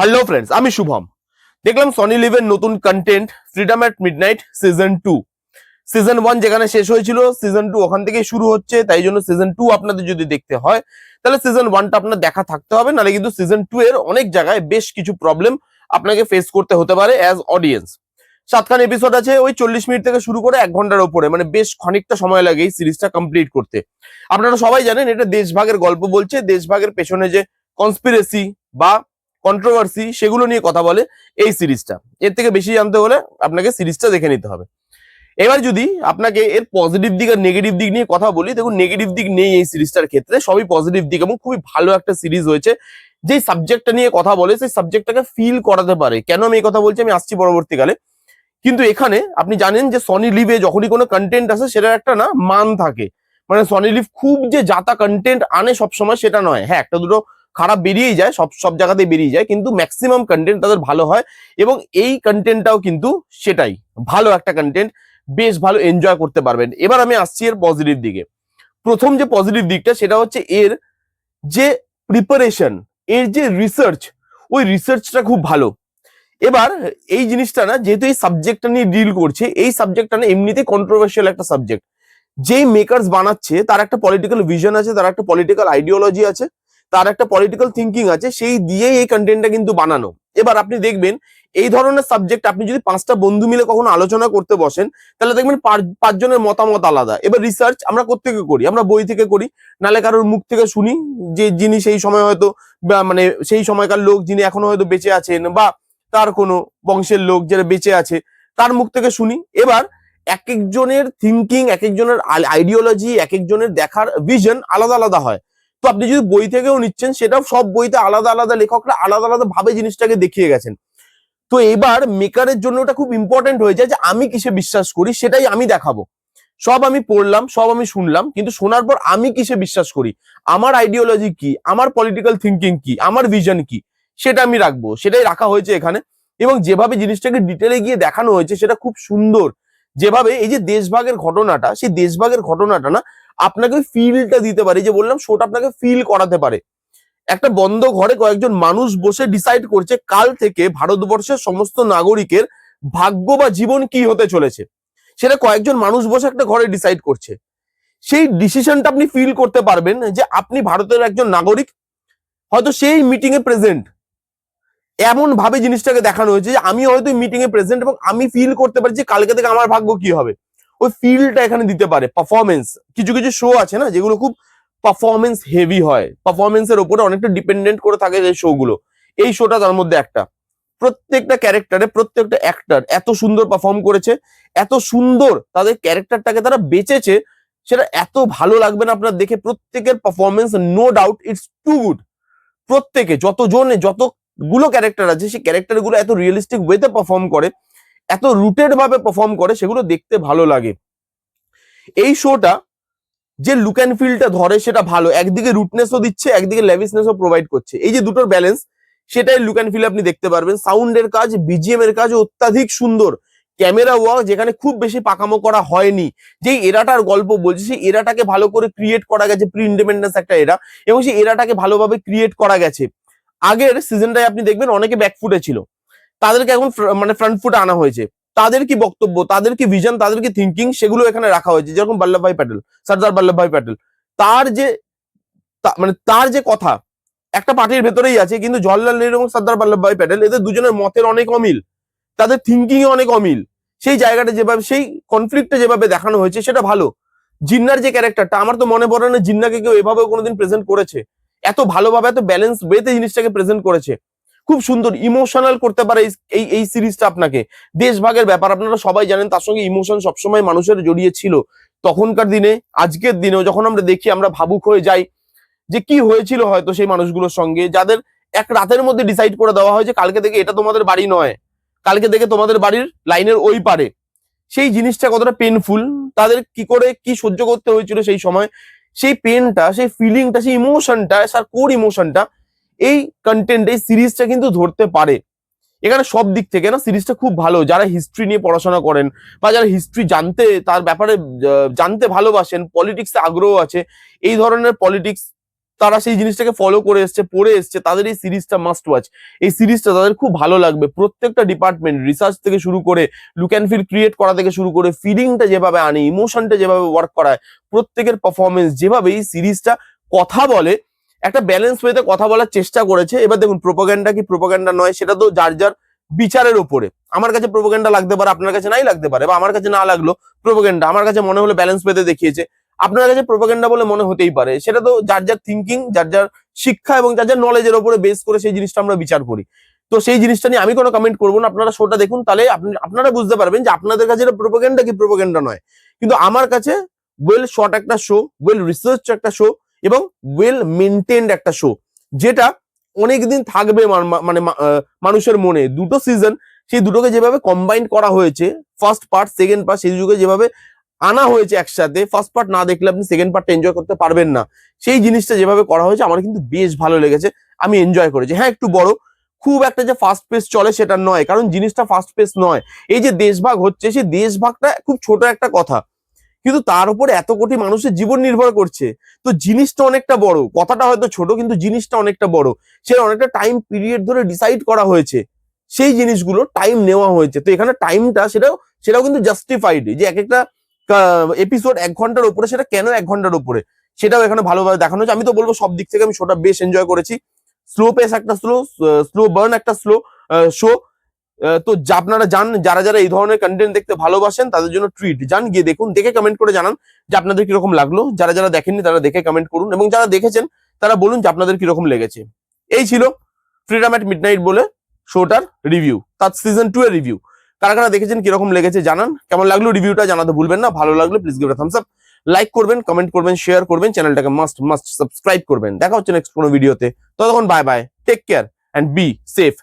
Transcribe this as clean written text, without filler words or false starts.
Hello friends, আমি শুভম। দেখলাম Sony লিভের নতুন content freedom at midnight season 2। Season 1 যেখানে শেষ হয়েছিল, সিজন 2 ওখান থেকেই শুরু হচ্ছে। তাই জন্য সিজন 2 আপনাদের যদি দেখতে হয় তাহলে সিজন 1টা আপনার দেখা থাকতে হবে, নাহলে কিন্তু সিজন 2 এর অনেক জায়গায় বেশ কিছু প্রবলেম আপনাকে ফেস করতে হতে পারে অ্যাজ অডিয়েন্স। 7খান এপিসোড আছে, ওই 40 মিনিট থেকে শুরু করে 1 ঘন্টার ওপরে, মানে বেশ খানিকটা সময় লাগে এই সিরিজটা কমপ্লিট করতে। আপনারা সবাই জানেন এটা দেশভাগের গল্প বলছে, দেশভাগের পেছনে যে কনস্পিরেসি বা কন্ট্রোভার্সি সেগুলো নিয়ে কথা বলে এই সিরিজটা। এর থেকে বেশি জানতে হলে আপনাকে সিরিজটা দেখে নিতে হবে। এবার যদি আপনাকে এর পজিটিভ দিক আর নেগেটিভ দিক নিয়ে কথা বলি, দেখুন নেগেটিভ দিক নেই এই সিরিজটার ক্ষেত্রে, সবই পজিটিভ দিক এবং খুবই ভালো একটা সিরিজ হয়েছে। যে সাবজেক্টটা নিয়ে কথা বলে সেই সাবজেক্টটাকে ফিল করাতে পারে। কেন আমি এই কথা বলছি আমি আসছি পরবর্তীকালে। কিন্তু এখানে আপনি জানেন যে সনি লিভে যখনই কোনো কন্টেন্ট আসে সেটার একটা না মান থাকে, মানে সনি লিভ খুব যে যাতা কন্টেন্ট আনে সবসময় সেটা নয়। হ্যাঁ, একটা দুটো খারাপ বেরিয়েই যায়, সব জায়গাতেই বেরিয়ে যায়, কিন্তু ম্যাক্সিমাম কন্টেন্ট তাদের ভালো হয়। এবং এই কন্টেন্টটাও কিন্তু সেটাই ভালো একটা কন্টেন্ট, বেশ ভালো এনজয় করতে পারবেন। এবার আমি আসছি এর পজিটিভ দিকে। প্রথম যে পজিটিভ দিকটা সেটা হচ্ছে এর যে প্রিপারেশন, এর যে রিসার্চ, ওই রিসার্চটা খুব ভালো। এবার এই জিনিসটা না, যেহেতু এই সাবজেক্টটা নিয়ে ডিল করছে, এই সাবজেক্টটা না এমনিতেই কন্ট্রোভার্সিয়াল একটা সাবজেক্ট। যেই মেকার্স বানাচ্ছে তার একটা পলিটিক্যাল ভিশন আছে, তার একটা পলিটিক্যাল আইডিওলজি আছে, তার একটা পলিটিক্যাল থিঙ্কিং আছে, সেই দিয়েই এই কন্টেন্টটা কিন্তু বানানো। এবার আপনি দেখবেন এই ধরনের সাবজেক্ট আপনি যদি 5টা বন্ধু মিলে কখনো আলোচনা করতে বসেন তাহলে দেখবেন পাঁচজনের মতামত আলাদা। এবার রিসার্চ আমরা কোত্থেকে করি? আমরা বই থেকে করি, নালে কারোর মুখ থেকে শুনি, যে যিনি সেই সময় হয়তো মানে সেই সময়কার লোক যিনি এখনো হয়তো বেঁচে আছেন, বা তার কোনো বংশের লোক যারা বেঁচে আছে তার মুখ থেকে শুনি। এবার এক একজনের থিঙ্কিং, এক একজনের আইডিওলজি, এক একজনের দেখার ভিশন আলাদা আলাদা হয়। তো আপনি যদি বই থেকেও নিচ্ছেন, সেটাও সব বইতে আলাদা আলাদা লেখকরা আলাদা আলাদা ভাবে জিনিসটাকে দেখিয়ে গেছেন। তো এবার মেকারের জন্য ওটা খুব ইম্পর্টেন্ট হয়ে যায় যে আমি কিসে বিশ্বাস করি সেটাই আমি দেখাবো। সব আমি পড়লাম, সব আমি শুনলাম, কিন্তু শোনার পর আমি কিসে বিশ্বাস করি, আমার আইডিওলজি কি, আমার পলিটিক্যাল থিঙ্কিং কি, আমার ভিশন কি, সেটা আমি রাখবো। সেটাই রাখা হয়েছে এখানে। এবং যেভাবে জিনিসটাকে ডিটেলে গিয়ে দেখানো হয়েছে সেটা খুব সুন্দর। যেভাবে এই যে দেশভাগের ঘটনাটা, সেই দেশভাগের ঘটনাটা না আপনাকে ফিলটা দিতে পারে, যে বললাম শোটা আপনাকে ফিল করাতে পারে। একটা বন্ধ ঘরে কয়েকজন মানুষ বসে ডিসাইড করছে কাল থেকে ভারতবর্ষের সমস্ত নাগরিকের ভাগ্য বা জীবন কি হতে চলেছে, সেটা কয়েকজন মানুষ বসে একটা ঘরে ডিসাইড করছে। সেই ডিসিশনটা আপনি ফিল করতে পারবেন যে আপনি ভারতের একজন নাগরিক, হয়তো সেই মিটিং এ প্রেজেন্ট। এমন ভাবে জিনিসটাকে দেখানো হয়েছে যে আমি হয়তো মিটিং এ প্রেজেন্ট এবং আমি ফিল করতে পারি যে কালকে থেকে আমার ভাগ্য কি হবে। ওই ফিলটা এখানে দিতে পারে পারফরমেন্স। কিছু কিছু শো আছে না যেগুলো খুব পারফরমেন্স হেভি হয়, পারফরমেন্সের উপরে অনেকটা ডিপেন্ডেন্ট করে থাকে যে শো গুলো। এই শোটা তার মধ্যে একটা। প্রত্যেকটা ক্যারেক্টারে, প্রত্যেকটা অ্যাক্টর এত সুন্দর পারফর্ম করেছে, এত সুন্দর তাদের ক্যারেক্টারটাকে তারা বেঁচেছে, সেটা এত ভালো লাগবে না আপনার দেখে। প্রত্যেকের performance no doubt it's too good. প্রত্যেকে যতগুলো ক্যারেক্টার আছে সেই ক্যারেক্টার গুলো এত রিয়েলিস্টিক ওয়েতে পারফর্ম করে, এত রুটেড ভাবে পারফর্ম করে, সেগুলো দেখতে ভালো লাগে। এই শোটা যে লুক অ্যান্ড ফিলটা ধরে সেটা ভালো, একদিকে রুটনেসও দিচ্ছে, একদিকে লেভিসনেসও প্রোভাইড করছে। এই যে দুটোর ব্যালেন্স, সেটাই লুক অ্যান্ড ফিল আপনি দেখতে পারবেন। সাউন্ডের কাজ, বিজিএম এর কাজ অত্যাধিক সুন্দর। ক্যামেরা ওয়ার্ক যেখানে খুব বেশি পাকামো করা হয়নি, যেই এরাটার গল্প বলছে সেই এরাটাকে ভালো করে ক্রিয়েট করা গেছে। প্রি ইন্ডিপেন্ডেন্স একটা এরা, এবং সেই এরাটাকে ভালোভাবে ক্রিয়েট করা গেছে। আগের সিজনটায় আপনি দেখবেন অনেকে ব্যাকফুটে ছিল, তাদেরকে এখন মানে ফ্রন্ট ফুটে আনা হয়েছে। তাদের কি বক্তব্য, তাদের কি ভিশন, তাদের কি থিঙ্কিং, সেগুলো এখানে রাখা হয়েছে। যেরকম বল্লভভাই প্যাটেল, সর্দার বল্লভভাই প্যাটেল, তার যে মানে তার যে কথা একটা পার্টির ভেতরেই আছে, কিন্তু জওয়াহরলাল নেহরু এবং সর্দার বল্লভভাই প্যাটেল এদের দুজনের মতের অনেক অমিল, তাদের থিঙ্কিং এ অনেক অমিল। সেই জায়গাটা যেভাবে, সেই কনফ্লিক্টটা যেভাবে দেখানো হয়েছে সেটা ভালো। জিন্নার যে ক্যারেক্টারটা, আমার তো মনে পড়ে না জিন্নাকে কেউ এভাবে কোনোদিন প্রেজেন্ট করেছে। এত ভালোভাবে, এত ব্যালেন্স ওয়েতে জিনিসটাকে প্রেজেন্ট করেছে। খুব সুন্দর ইমোশনাল করতে পারে এই এই সিরিজটা আপনাকে। দেশভাগের ব্যাপার আপনারা সবাই জানেন, তার সঙ্গে ইমোশন সবসময় মানুষের জড়িয়ে ছিল। তখনকার দিনে, আজকের দিনেও যখন আমরা দেখি আমরা ভাবুক হয়ে যাই যে কি হয়েছিল হয়তো সেই মানুষগুলোর সঙ্গে, যাদের এক রাতের মধ্যে ডিসাইড করে দেওয়া হয় যে কালকে থেকে এটা তোমাদের বাড়ি নয়, কালকে থেকে তোমাদের বাড়ির লাইনের ওই পারে। সেই জিনিসটা কতটা পেনফুল, তাদের কি করে কি সহ্য করতে হয়েছিল সেই সময়, সেই পেনটা, সেই ফিলিংটা, সেই ইমোশনটা, তার কোর ইমোশনটা এই কন্টেন্ট, এই সিরিজটা কিন্তু ধরতে পারে। এখানে সব দিক থেকে না সিরিজটা খুব ভালো। যারা হিস্ট্রি নিয়ে পড়াশোনা করেন বা যারা হিস্ট্রি জানতে, তার ব্যাপারে জানতে ভালোবাসেন, পলিটিক্সে আগ্রহ আছে, এই ধরনের পলিটিক্স তারা সেই জিনিসটাকে ফলো করে এসছে, পড়ে এসছে, তাদের এই সিরিজটা মাস্ট ওয়াচ। এই সিরিজটা তাদের খুব ভালো লাগবে। প্রত্যেকটা ডিপার্টমেন্ট, রিসার্চ থেকে শুরু করে লুক অ্যান্ড ফিল ক্রিয়েট করা থেকে শুরু করে ফিলিংটা যেভাবে আনে, ইমোশনটা যেভাবে ওয়ার্ক করায়, প্রত্যেকের পারফরমেন্স যেভাবে এই সিরিজটা কথা বলে, একটা ব্যালেন্স ওয়েতে কথা বলার চেষ্টা করেছে। এবার দেখুন প্রোপাগান্ডা কি প্রোপাগান্ডা নয় সেটা তো যার যার বিচারের ওপরে। আমার কাছে প্রোপাগান্ডা লাগতে পারে, আপনার কাছে নাই লাগতে পারে, বা আমার কাছে না লাগলো প্রোপাগান্ডা, আমার কাছে মনে হলো ব্যালেন্স ওয়েতে দেখিয়েছে, আপনার কাছে প্রোপাগান্ডা বলে মনে হতেই পারে। সেটা তো যার যার থিঙ্কিং, যার যার শিক্ষা এবং যার যার নলেজের উপরে বেস করে সেই জিনিসটা আমরা বিচার করি। তো সেই জিনিসটা নিয়ে আমি কোনো কমেন্ট করবো না। আপনারা শোটা দেখুন, তাহলে আপনারা বুঝতে পারবেন যে আপনাদের কাছে এটা প্রোপাগান্ডা কি প্রোপাগান্ডা নয়। কিন্তু আমার কাছে ওয়েল শট একটা শো, ওয়েল রিসার্চ একটা শো এবং ওয়েল মেনটেন্ড একটা শো, যেটা অনেকদিন থাকবে মানুষের মনে। দুটো সিজন, সেই দুটোকে যেভাবে কম্বাইন করা হয়েছে, ফার্স্ট পার্ট সেকেন্ড পার্ট, সেই যুগে যেভাবে আনা হয়েছে একসাথে, ফার্স্ট পার্ট না দেখলে আপনি সেকেন্ড পার্টটা এনজয় করতে পারবেন না। সেই জিনিসটা যেভাবে করা হয়েছে আমার কিন্তু বেশ ভালো লেগেছে, আমি এনজয় করেছি। হ্যাঁ একটু বড়, খুব একটা যে ফাস্ট পেস চলে সেটা নয়, কারণ জিনিসটা ফাস্ট পেস নয়। এই যে দেশভাগ হচ্ছে, সেই দেশভাগটা খুব ছোট একটা কথা, কিন্তু তার উপরে এত কোটি মানুষের জীবন নির্ভর করছে। তো জিনিসটা অনেকটা বড়, কথাটা হয়তো ছোট কিন্তু জিনিসটা অনেকটা বড়। সেটা অনেকটা টাইম পিরিয়ড ধরে ডিসাইড করা হয়েছে, সেই জিনিসগুলো টাইম নেওয়া হয়েছে। তো এখানে টাইমটা সেটাও কিন্তু জাস্টিফাইড, যে এক একটা এপিসোড 1 ঘন্টার উপরে, সেটা কেন 1 ঘন্টার উপরে সেটাও এখানে ভালোভাবে দেখানো হয়েছে। আমি তো বলবো সব দিক থেকে আমি শোটা বেশ এনজয় করেছি। স্লো পেস একটা স্লো বার্ন একটা শো। তো আপনারা জান, যারা যারা এই ধরনের কন্টেন্ট দেখতে ভালোবাসেন তাদের জন্য ট্রিট। যান, গিয়ে দেখুন, দেখে কমেন্ট করে জানান যে আপনাদের কিরকম লাগলো। যারা যারা দেখেননি তারা দেখে কমেন্ট করুন, এবং যারা দেখেছেন তারা বলুন যে আপনাদের কিরকম লেগেছে। এই ছিল ফ্রিডম এট মিডনাইট বলে শোটার রিভিউ, তার সিজন 2 এর রিভিউ। কারা কারা দেখেছেন কিরকম লেগেছে জানান, কেমন লাগলো রিভিউটা জানাতে ভুলবেন না। ভালো লাগলে please give it a Thums up, like করবেন, কমেন্ট করবেন, শেয়ার করবেন, চ্যানেলটাকে মাস্ট সাবস্ক্রাইব করবেন। দেখা হচ্ছে নেক্সট কোনো ভিডিওতে। ততক্ষণ bye bye, take care and be safe.